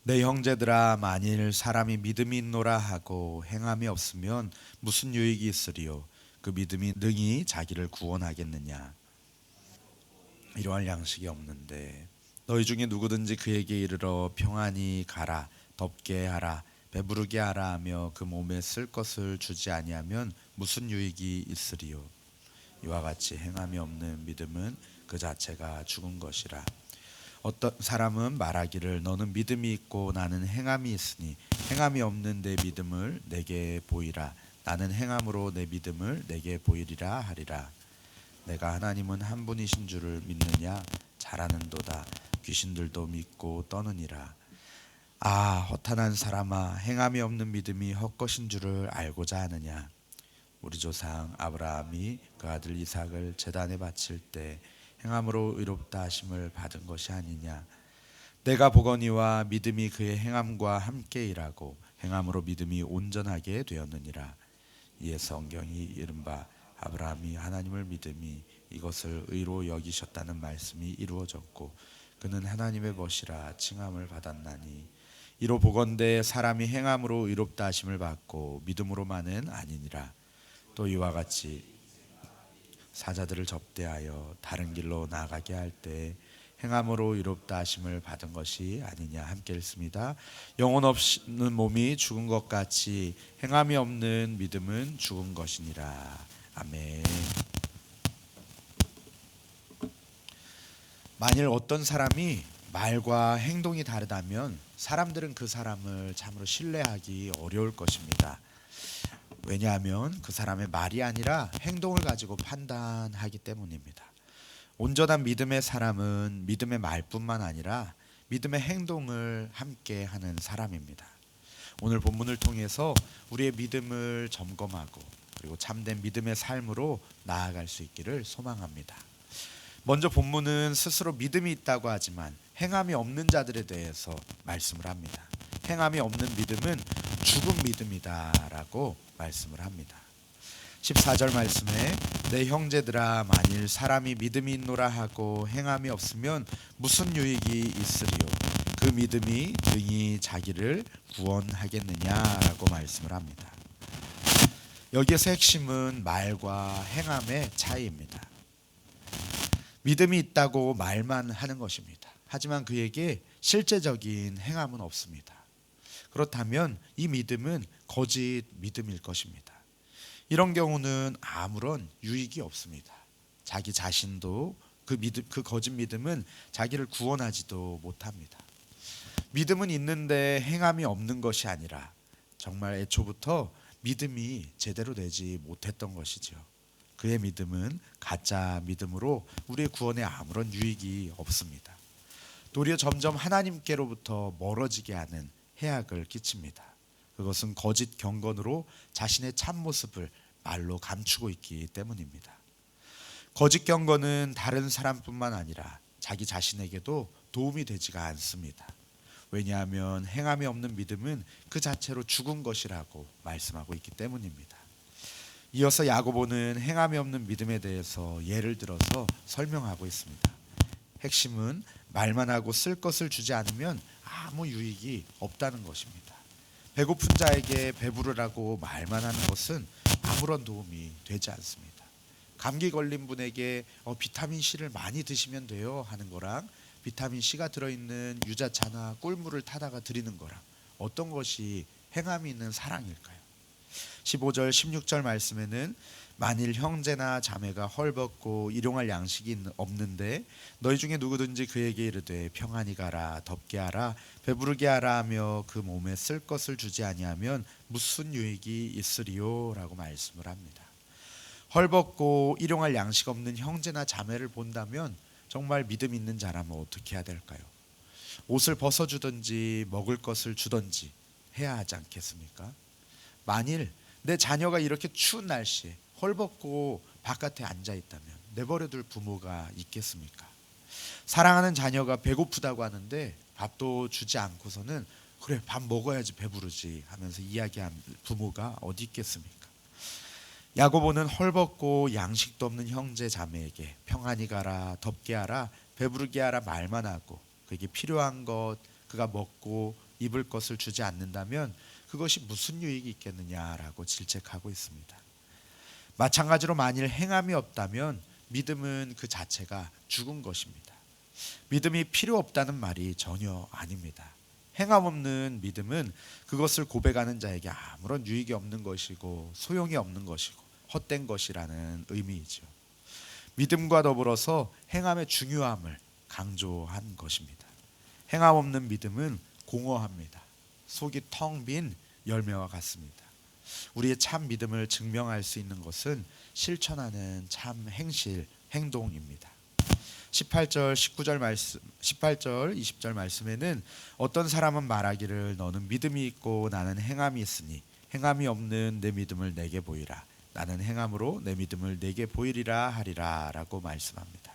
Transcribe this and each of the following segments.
내 형제들아, 만일 사람이 믿음이 있노라 하고 행함이 없으면 무슨 유익이 있으리요? 그 믿음이 능히 자기를 구원하겠느냐? 이러한 양식이 없는데 너희 중에 누구든지 그에게 이르러 평안히 가라, 덥게 하라, 배부르게 하라 하며 그 몸에 쓸 것을 주지 아니하면 무슨 유익이 있으리요? 이와 같이 행함이 없는 믿음은 그 자체가 죽은 것이라. 어떤 사람은 말하기를 너는 믿음이 있고 나는 행함이 있으니 행함이 없는 내 믿음을 내게 보이라. 나는 행함으로 내 믿음을 내게 보이리라 하리라. 내가 하나님은 한 분이신 줄을 믿느냐? 잘하는도다. 귀신들도 믿고 떠느니라. 아, 허탄한 사람아, 행함이 없는 믿음이 헛것인 줄을 알고자 하느냐? 우리 조상 아브라함이 그 아들 이삭을 제단에 바칠 때 행함으로 의롭다 하심을 받은 것이 아니냐? 내가 보거니와 믿음이 그의 행함과 함께 일하고 행함으로 믿음이 온전하게 되었느니라. 이에 성경이 이른바 아브라함이 하나님을 믿음이 이것을 의로 여기셨다는 말씀이 이루어졌고 그는 하나님의 벗이라 칭함을 받았나니, 이로 보건대 사람이 행함으로 의롭다 하심을 받고 믿음으로만은 아니니라. 또 이와 같이 사자들을 접대하여 다른 길로 나가게 할 때 행함으로 의롭다 하심을 받은 것이 아니냐. 함께 읽습니다. 영혼 없는 몸이 죽은 것 같이 행함이 없는 믿음은 죽은 것이니라. 아멘. 만일 어떤 사람이 말과 행동이 다르다면 사람들은 그 사람을 참으로 신뢰하기 어려울 것입니다. 왜냐하면 그 사람의 말이 아니라 행동을 가지고 판단하기 때문입니다. 온전한 믿음의 사람은 믿음의 말뿐만 아니라 믿음의 행동을 함께 하는 사람입니다. 오늘 본문을 통해서 우리의 믿음을 점검하고 그리고 참된 믿음의 삶으로 나아갈 수 있기를 소망합니다. 먼저 본문은 스스로 믿음이 있다고 하지만 행함이 없는 자들에 대해서 말씀을 합니다. 행함이 없는 믿음은 죽은 믿음이다라고 말씀을 합니다. 14절 말씀에 내 형제들아, 만일 사람이 믿음이 있노라 하고 행함이 없으면 무슨 유익이 있으리요? 그 믿음이 능히 자기를 구원하겠느냐라고 말씀을 합니다. 여기에서 핵심은 말과 행함의 차이입니다. 믿음이 있다고 말만 하는 것입니다. 하지만 그에게 실제적인 행함은 없습니다. 그렇다면 이 믿음은 거짓 믿음일 것입니다. 이런 경우는 아무런 유익이 없습니다. 자기 자신도 그 거짓 믿음은 자기를 구원하지도 못합니다. 믿음은 있는데 행함이 없는 것이 아니라 정말 애초부터 믿음이 제대로 되지 못했던 것이죠. 그의 믿음은 가짜 믿음으로 우리의 구원에 아무런 유익이 없습니다. 도리어 점점 하나님께로부터 멀어지게 하는 해악을 끼칩니다. 그것은 거짓 경건으로 자신의 참모습을 말로 감추고 있기 때문입니다. 거짓 경건은 다른 사람뿐만 아니라 자기 자신에게도 도움이 되지가 않습니다. 왜냐하면 행함이 없는 믿음은 그 자체로 죽은 것이라고 말씀하고 있기 때문입니다. 이어서 야고보는 행함이 없는 믿음에 대해서 예를 들어서 설명하고 있습니다. 핵심은 말만 하고 쓸 것을 주지 않으면 아무 유익이 없다는 것입니다. 배고픈 자에게 배부르라고 말만 하는 것은 아무런 도움이 되지 않습니다. 감기 걸린 분에게 비타민C를 많이 드시면 돼요 하는 거랑 비타민C가 들어있는 유자차나 꿀물을 타다가 드리는 거랑 어떤 것이 행함이 있는 사랑일까요? 15절 16절 말씀에는 만일 형제나 자매가 헐벗고 일용할 양식이 없는데 너희 중에 누구든지 그에게 이르되 평안히 가라, 덥게 하라, 배부르게 하라 하며 그 몸에 쓸 것을 주지 아니하면 무슨 유익이 있으리요? 라고 말씀을 합니다. 헐벗고 일용할 양식 없는 형제나 자매를 본다면 정말 믿음 있는 자라면 어떻게 해야 될까요? 옷을 벗어주든지 먹을 것을 주든지 해야 하지 않겠습니까? 만일 내 자녀가 이렇게 추운 날씨에 헐벗고 바깥에 앉아 있다면 내버려둘 부모가 있겠습니까? 사랑하는 자녀가 배고프다고 하는데 밥도 주지 않고서는 그래 밥 먹어야지 배부르지 하면서 이야기한 부모가 어디 있겠습니까? 야고보는 헐벗고 양식도 없는 형제 자매에게 평안히 가라, 덥게 하라, 배부르게 하라 말만 하고 그에게 필요한 것 그가 먹고 입을 것을 주지 않는다면 그것이 무슨 유익이 있겠느냐라고 질책하고 있습니다. 마찬가지로 만일 행함이 없다면 믿음은 그 자체가 죽은 것입니다. 믿음이 필요 없다는 말이 전혀 아닙니다. 행함 없는 믿음은 그것을 고백하는 자에게 아무런 유익이 없는 것이고 소용이 없는 것이고 헛된 것이라는 의미이죠. 믿음과 더불어서 행함의 중요함을 강조한 것입니다. 행함 없는 믿음은 공허합니다. 속이 텅 빈 열매와 같습니다. 우리의 참 믿음을 증명할 수 있는 것은 실천하는 참 행실, 행동입니다. 18절, 19절 말씀, 18절, 20절 말씀에는 어떤 사람은 말하기를 너는 믿음이 있고 나는 행함이 있으니 행함이 없는 내 믿음을 내게 보이라. 나는 행함으로 내 믿음을 내게 보이리라 하리라 라고 말씀합니다.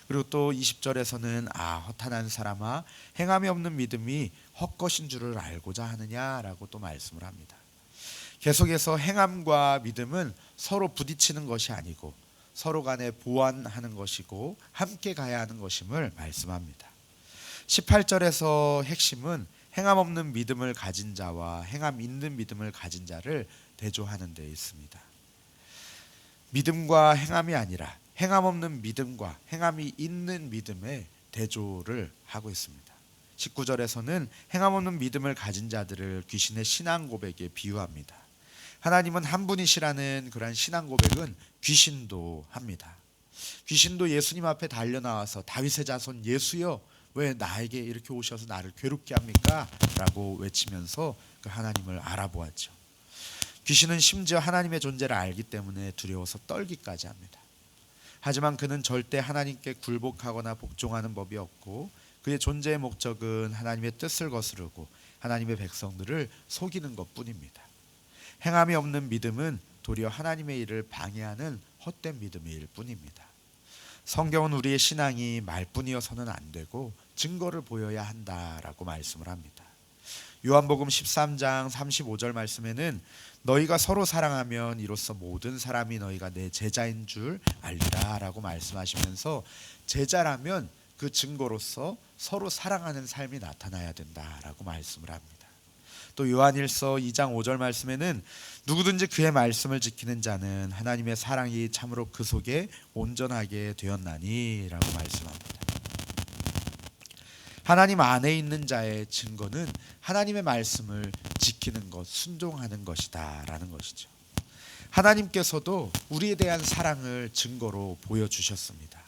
그리고 또 20절에서는 허탄한 사람아 행함이 없는 믿음이 헛것인 줄을 알고자 하느냐라고 또 말씀을 합니다. 계속해서 행함과 믿음은 서로 부딪히는 것이 아니고 서로 간에 보완하는 것이고 함께 가야 하는 것임을 말씀합니다. 18절에서 핵심은 행함 없는 믿음을 가진 자와 행함 있는 믿음을 가진 자를 대조하는 데 있습니다. 믿음과 행함이 아니라 행함 없는 믿음과 행함이 있는 믿음의 대조를 하고 있습니다. 19절에서는 행함 없는 믿음을 가진 자들을 귀신의 신앙 고백에 비유합니다. 하나님은 한 분이시라는 그러한 신앙 고백은 귀신도 합니다. 귀신도 예수님 앞에 달려나와서 다윗의 자손 예수여 왜 나에게 이렇게 오셔서 나를 괴롭게 합니까? 라고 외치면서 그 하나님을 알아보았죠. 귀신은 심지어 하나님의 존재를 알기 때문에 두려워서 떨기까지 합니다. 하지만 그는 절대 하나님께 굴복하거나 복종하는 법이 없고 그의 존재의 목적은 하나님의 뜻을 거스르고 하나님의 백성들을 속이는 것뿐입니다. 행함이 없는 믿음은 도리어 하나님의 일을 방해하는 헛된 믿음일 뿐입니다. 성경은 우리의 신앙이 말뿐이어서는 안 되고 증거를 보여야 한다라고 말씀을 합니다. 요한복음 13장 35절 말씀에는 너희가 서로 사랑하면 이로써 모든 사람이 너희가 내 제자인 줄 알리라 라고 말씀하시면서 제자라면 그 증거로서 서로 사랑하는 삶이 나타나야 된다라고 말씀을 합니다. 또 요한일서 2장 5절 말씀에는 누구든지 그의 말씀을 지키는 자는 하나님의 사랑이 참으로 그 속에 온전하게 되었나니 라고 말씀합니다. 하나님 안에 있는 자의 증거는 하나님의 말씀을 지키는 것, 순종하는 것이다 라는 것이죠. 하나님께서도 우리에 대한 사랑을 증거로 보여주셨습니다.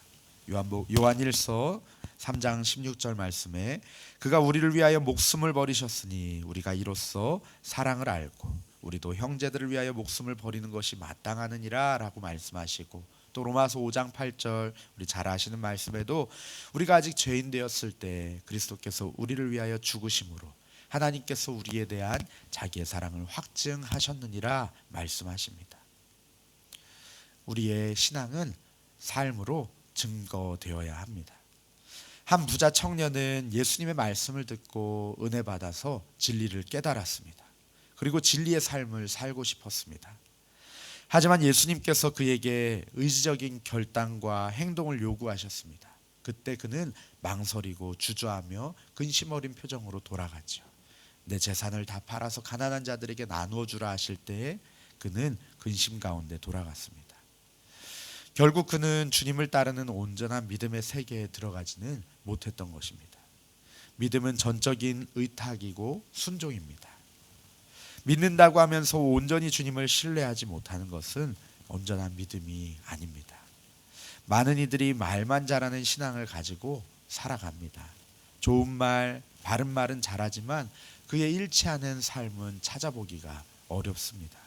요한일서 3장 16절 말씀에 그가 우리를 위하여 목숨을 버리셨으니 우리가 이로써 사랑을 알고 우리도 형제들을 위하여 목숨을 버리는 것이 마땅하느니라 라고 말씀하시고 또 로마서 5장 8절 우리 잘 아시는 말씀에도 우리가 아직 죄인 되었을 때 그리스도께서 우리를 위하여 죽으심으로 하나님께서 우리에 대한 자기의 사랑을 확증하셨느니라 말씀하십니다. 우리의 신앙은 삶으로 증거되어야 합니다. 한 부자 청년은 예수님의 말씀을 듣고 은혜 받아서 진리를 깨달았습니다. 그리고 진리의 삶을 살고 싶었습니다. 하지만 예수님께서 그에게 의지적인 결단과 행동을 요구하셨습니다. 그때 그는 망설이고 주저하며 근심 어린 표정으로 돌아갔죠. 내 재산을 다 팔아서 가난한 자들에게 나누어 주라 하실 때에 그는 근심 가운데 돌아갔습니다. 결국 그는 주님을 따르는 온전한 믿음의 세계에 들어가지는 못했던 것입니다. 믿음은 전적인 의탁이고 순종입니다. 믿는다고 하면서 온전히 주님을 신뢰하지 못하는 것은 온전한 믿음이 아닙니다. 많은 이들이 말만 잘하는 신앙을 가지고 살아갑니다. 좋은 말, 바른 말은 잘하지만 그에 일치하는 삶은 찾아보기가 어렵습니다.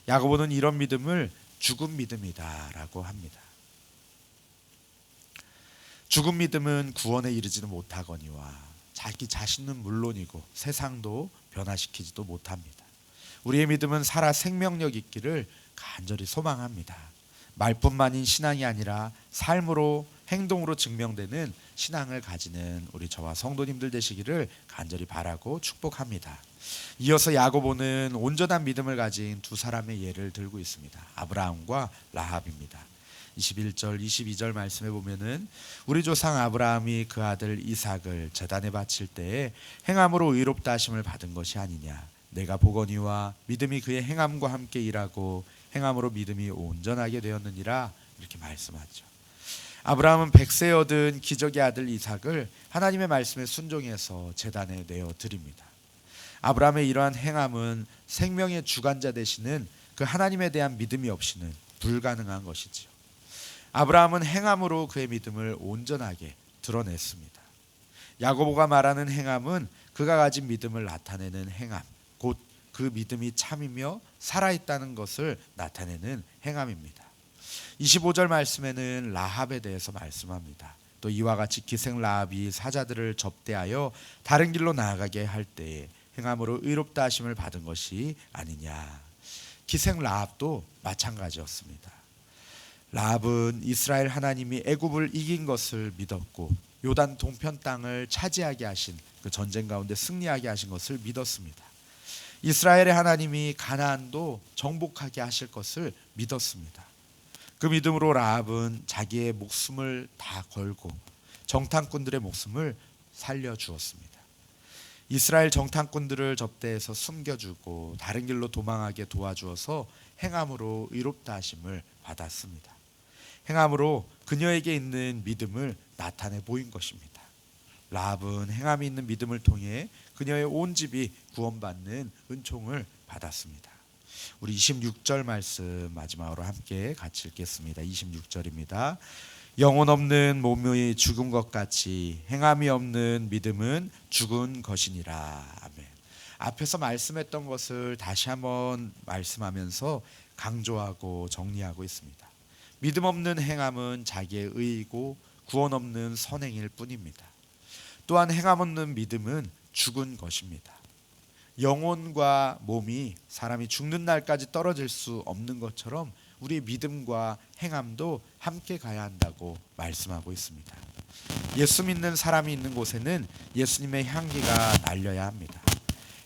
야고보는 이런 믿음을 죽은 믿음이다라고 합니다. 죽은 믿음은 구원에 이르지는 못하거니와 자기 자신은 물론이고 세상도 변화시키지도 못합니다. 우리의 믿음은 살아 생명력 있기를 간절히 소망합니다. 말뿐만인 신앙이 아니라 삶으로 행동으로 증명되는 신앙을 가지는 우리 저와 성도님들 되시기를 간절히 바라고 축복합니다. 이어서 야고보는 온전한 믿음을 가진 두 사람의 예를 들고 있습니다. 아브라함과 라합입니다. 21절 22절 말씀에 보면은 우리 조상 아브라함이 그 아들 이삭을 제단에 바칠 때에 행함으로 의롭다 하심을 받은 것이 아니냐. 내가 보거니와 믿음이 그의 행함과 함께 일하고 행함으로 믿음이 온전하게 되었느니라. 이렇게 말씀하죠. 아브라함은 백세에 얻은 기적의 아들 이삭을 하나님의 말씀에 순종해서 제단에 내어 드립니다. 아브라함의 이러한 행함은 생명의 주관자 되시는 그 하나님에 대한 믿음이 없이는 불가능한 것이지요. 아브라함은 행함으로 그의 믿음을 온전하게 드러냈습니다. 야고보가 말하는 행함은 그가 가진 믿음을 나타내는 행함, 곧 그 믿음이 참이며 살아있다는 것을 나타내는 행함입니다. 25절 말씀에는 라합에 대해서 말씀합니다. 또 이와 같이 기생 라합이 사자들을 접대하여 다른 길로 나아가게 할 때에 행함으로 의롭다 하심을 받은 것이 아니냐. 기생 라합도 마찬가지였습니다. 라합은 이스라엘 하나님이 애굽을 이긴 것을 믿었고 요단 동편 땅을 차지하게 하신 그 전쟁 가운데 승리하게 하신 것을 믿었습니다. 이스라엘의 하나님이 가나안도 정복하게 하실 것을 믿었습니다. 그 믿음으로 라합은 자기의 목숨을 다 걸고 정탐꾼들의 목숨을 살려주었습니다. 이스라엘 정탐꾼들을 접대해서 숨겨주고 다른 길로 도망하게 도와주어서 행함으로 의롭다 하심을 받았습니다. 행함으로 그녀에게 있는 믿음을 나타내 보인 것입니다. 라합은 행함이 있는 믿음을 통해 그녀의 온 집이 구원받는 은총을 받았습니다. 우리 26절 말씀 마지막으로 함께 같이 읽겠습니다. 26절입니다. 영혼 없는 몸이 죽은 것 같이 행함이 없는 믿음은 죽은 것이니라. 아멘. 앞에서 말씀했던 것을 다시 한번 말씀하면서 강조하고 정리하고 있습니다. 믿음 없는 행함은 자기의 의이고 구원 없는 선행일 뿐입니다. 또한 행함 없는 믿음은 죽은 것입니다. 영혼과 몸이 사람이 죽는 날까지 떨어질 수 없는 것처럼 우리의 믿음과 행함도 함께 가야 한다고 말씀하고 있습니다. 예수 믿는 사람이 있는 곳에는 예수님의 향기가 날려야 합니다.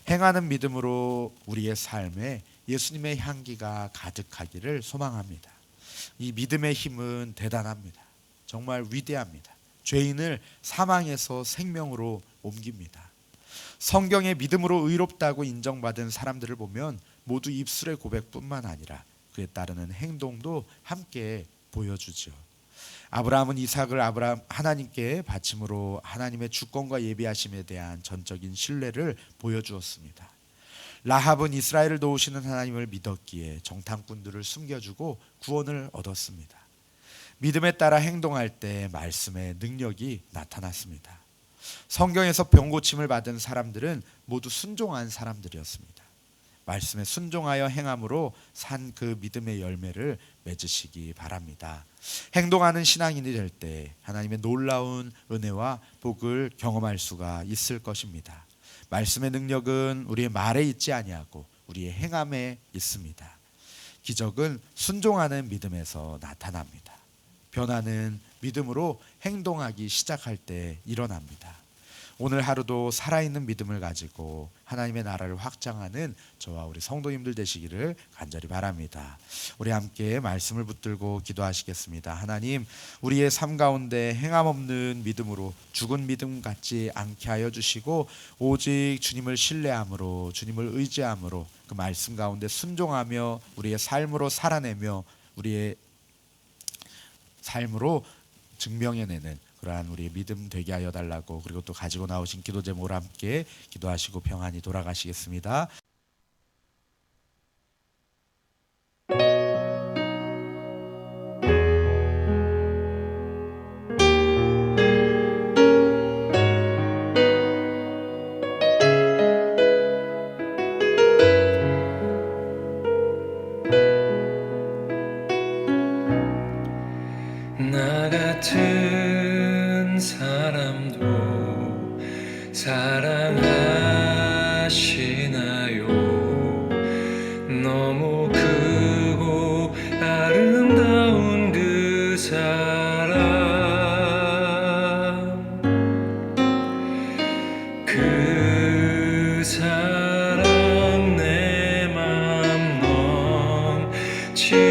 행하는 믿음으로 우리의 삶에 예수님의 향기가 가득하기를 소망합니다. 이 믿음의 힘은 대단합니다. 정말 위대합니다. 죄인을 사망에서 생명으로 옮깁니다. 성경의 믿음으로 의롭다고 인정받은 사람들을 보면 모두 입술의 고백뿐만 아니라 그에 따르는 행동도 함께 보여주죠. 아브라함은 이삭을 하나님께 바침으로 하나님의 주권과 예비하심에 대한 전적인 신뢰를 보여주었습니다. 라합은 이스라엘을 도우시는 하나님을 믿었기에 정탐꾼들을 숨겨주고 구원을 얻었습니다. 믿음에 따라 행동할 때 말씀의 능력이 나타났습니다. 성경에서 병고침을 받은 사람들은 모두 순종한 사람들이었습니다. 말씀에 순종하여 행함으로 산 그 믿음의 열매를 맺으시기 바랍니다. 행동하는 신앙인이 될 때 하나님의 놀라운 은혜와 복을 경험할 수가 있을 것입니다. 말씀의 능력은 우리의 말에 있지 아니하고 우리의 행함에 있습니다. 기적은 순종하는 믿음에서 나타납니다. 변화는 믿음으로 행동하기 시작할 때 일어납니다. 오늘 하루도 살아있는 믿음을 가지고 하나님의 나라를 확장하는 저와 우리 성도님들 되시기를 간절히 바랍니다. 우리 함께 말씀을 붙들고 기도하시겠습니다. 하나님, 우리의 삶 가운데 행함 없는 믿음으로 죽은 믿음 같지 않게 하여 주시고 오직 주님을 신뢰함으로 주님을 의지함으로 그 말씀 가운데 순종하며 우리의 삶으로 살아내며 우리의 삶으로 증명해내는 그러한 우리의 믿음 되게 하여 달라고, 그리고 또 가지고 나오신 기도 제목으로 함께 기도하시고 평안히 돌아가시겠습니다. 나 같은 사람도 사랑하시나요? 너무 크고 아름다운 그 사랑, 그 사랑 내 맘 넘치니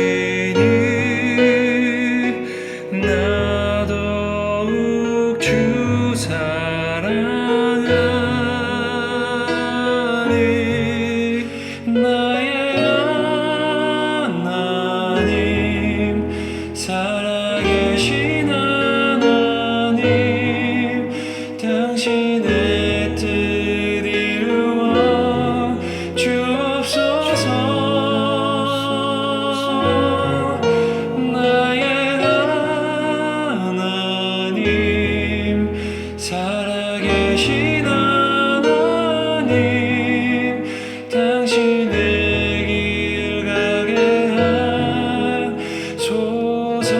살아계신 하나님 당신의 뜻 이루어 주옵소서. 나의 하나님 살아계신 하나님 당신의 길 가게 하소서.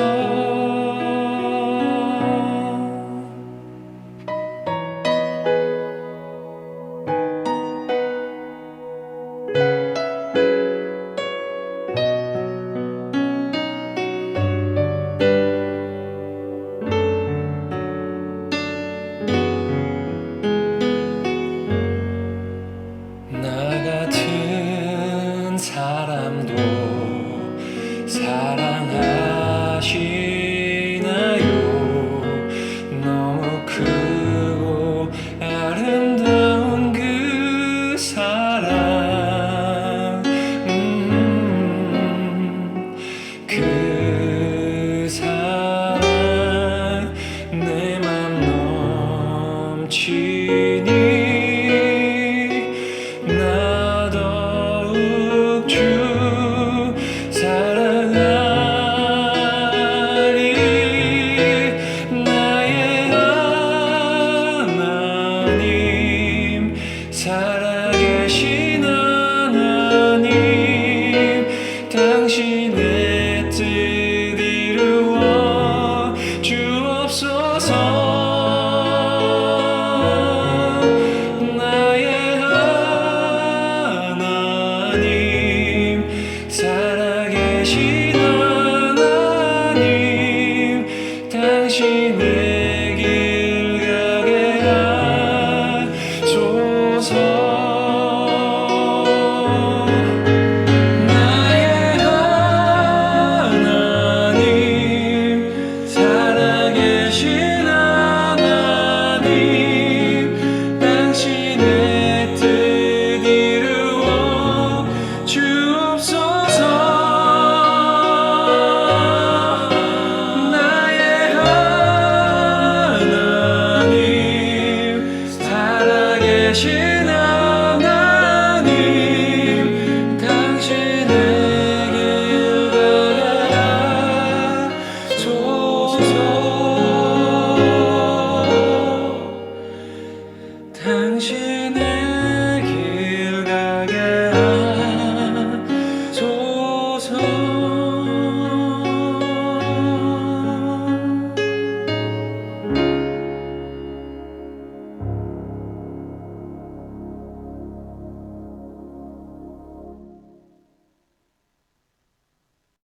나 같은 사람도 사랑하시나요? 너무 크고 아름다운 그 사랑, 그 사랑 내 맘 넘치니 나 더욱 주 사랑하리. 나의 하나님 살아계신 하나님 당신의 뜻 이루어 주옵소서. 살아계신 하나님 당신의